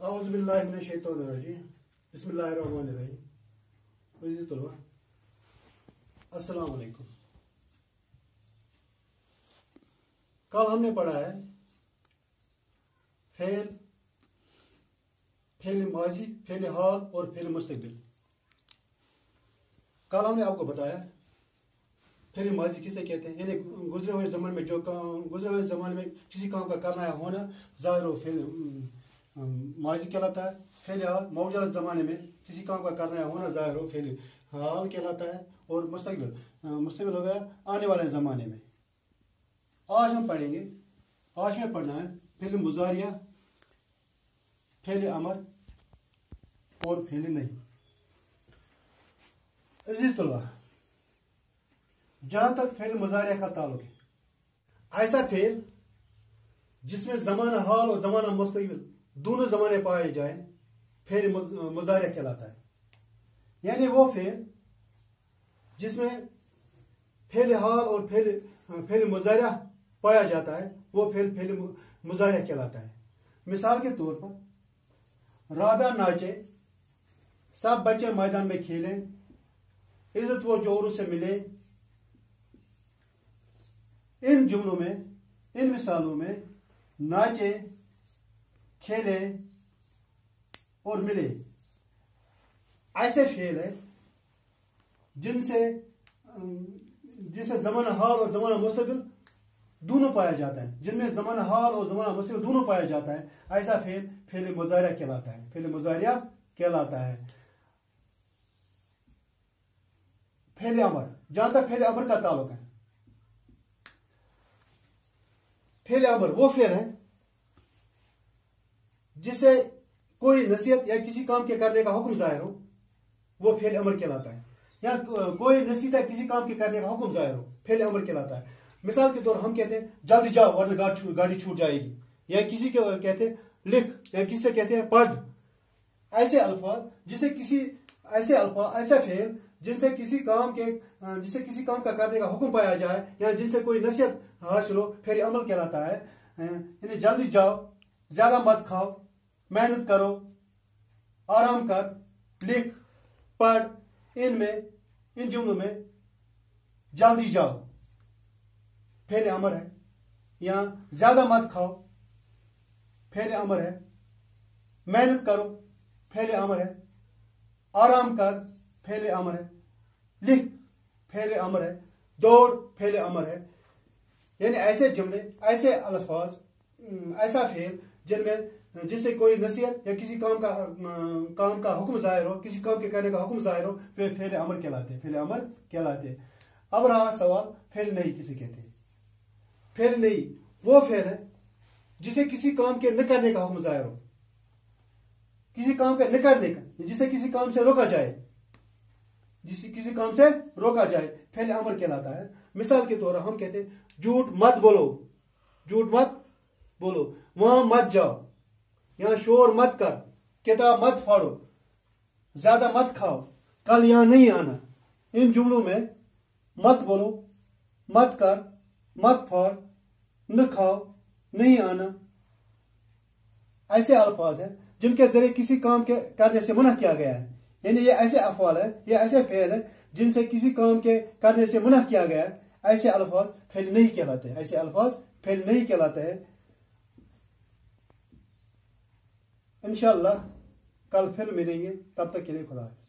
औज़ुबिल्लाहिमिनश्शैतानिर्रजीम बिस्मिल्लाहिर्रहमानिर्रहीम। अज़ीज़ तलबा, अस्सलाम वालेकुम। कल हमने पढ़ा है फेल, फेल माजी, फेल हाल और फेल मुस्तकबिल। कल हमने आपको बताया फेल माजी किसे कहते हैं, यानी गुजरे हुए ज़माने में गुजरे हुए ज़माने में किसी काम का करना या होना ज़ाहिर व फेल माजी कहलाता है। फेल हाल मौजूदा ज़माने में किसी काम का करना या होना ज़ाहिर हो फेल हाल कहलाता है। और मुस्तकबिल हो गया आने वाले ज़माने में। आज हम पढ़ेंगे, आज में पढ़ना है फेल मुज़ारिया, फेल अमर और फेल नहीं। अज़ीज़ तलबा, जहां तक फेल मुज़ारिया का ताल्लुक है, ऐसा फेल जिसमें ज़माना हाल और ज़माना मुस्तकबिल दोनों ज़माने पाए जाए फेल मुज़ारिया कहलाता है। यानी वो फेल जिसमें फेल हाल और फेल मुज़ारिया पाया जाता है वो फेल मुज़ारिया कहलाता है। मिसाल के तौर पर राधा नाचे, सब बच्चे मैदान में खेले, इज्जत व जोरों से मिले। इन जुमलों में, इन मिसालों में नाचे, खेले और मिले ऐसे फेल है जिनसे ज़माना हाल और ज़माना मुस्तकबिल दोनों पाया जाता है, जिनमें ज़माना हाल और ज़माना मुस्तकबिल दोनों पाया जाता है। ऐसा फेल मुज़ारिया कहलाता है, फेल मुज़ारिया कहलाता है। फेल अमर, जहां तक फेल अमर का ताल्लुक है, फेल अमर वो फेल है जिससे कोई नसीहत या किसी काम के करने का हुक्म जाहिर हो, वो फेल अमर कहलाता है। या कोई नसीहत या किसी काम के करने का हुक्म जाहिर हो, फेल अमर कहलाता है। मिसाल के तौर हम कहते हैं जल्दी जाओ वरना गाड़ी छूट जाएगी, या किसी के कहते हैं लिख, या किसी से कहते हैं पढ़। ऐसे अल्फाज जिसे किसी ऐसे फेल जिनसे किसी काम का करने का हुक्म पाया जाए या जिनसे कोई नसीहत हासिल हो, फेल अमल कहलाता है। यानी जल्दी जाओ, ज्यादा मत खाओ, मेहनत करो, आराम कर, लिख, पढ़। इन जुमलों में जल्दी जाओ फेल अमर है, या ज्यादा मत खाओ फेल अमर है, मेहनत करो फेल अमर है, आराम कर फेल अमर है, लिख फेल अमर है, दौड़ फेल अमर है। यानी ऐसे जुमले, ऐसे अल्फाज, ऐसा फेल जिससे कोई नसीहत या किसी काम का हुक्म जाहिर हो, किसी काम के करने का हुक्म जाहिर हो, वे फेल अमर कहलाते हैं, फेल अमर कहलाते हैं। अब रहा सवाल फेल नहीं किसे कहते हैं। फेल नहीं वो फेल है जिसे किसी काम के न करने का हुक्म जाहिर हो, किसी काम के न करने का, जिसे किसी काम से रोका जाए, किसी काम से रोका जाए, फेल अमर कहलाता है। मिसाल के तौर हम कहते हैं झूठ मत बोलो, झूठ मत बोलो, वहां मत जाओ, यहां शोर मत कर, किताब मत फाड़ो, ज्यादा मत खाओ, कल यहां नहीं आना। इन जुमलों में मत बोलो, मत कर, मत फाड़, न खाओ, नहीं आना ऐसे अल्फाज हैं जिनके जरिए किसी काम के करने से मना किया गया है। यानी ये ऐसे अफवाल है, ये ऐसे फेल है जिनसे किसी काम के करने से मना किया गया है। ऐसे अल्फाज फेल नहीं कहलाते, ऐसे अल्फाज फेल नहीं कहलाते हैं। इंशाअल्लाह कल फिर मिलेंगे, तब तक के लिए खुदा हाफिज़।